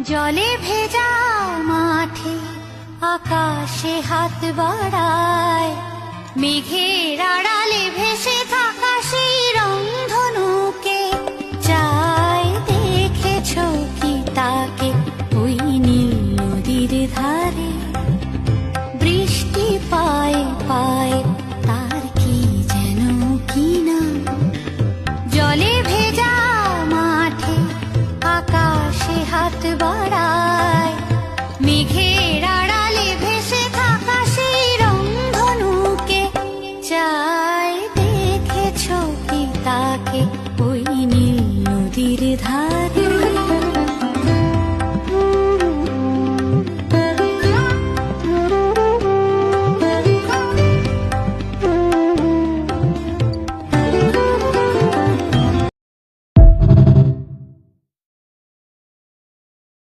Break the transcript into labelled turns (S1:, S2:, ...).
S1: জলে ভেজা মাঠে আকাশে হাত বাড়ায়, মেঘের আড়ালে ভেসে থাকা সেই রংধনুকে চায়। দেখেছো কি তাকে ওই নীল নদীর ধারে? বৃষ্টি পায় পায় তার কি যেন কি নাম। জলে ভেজা মাঠে আকাশে হাত বাড়ায়,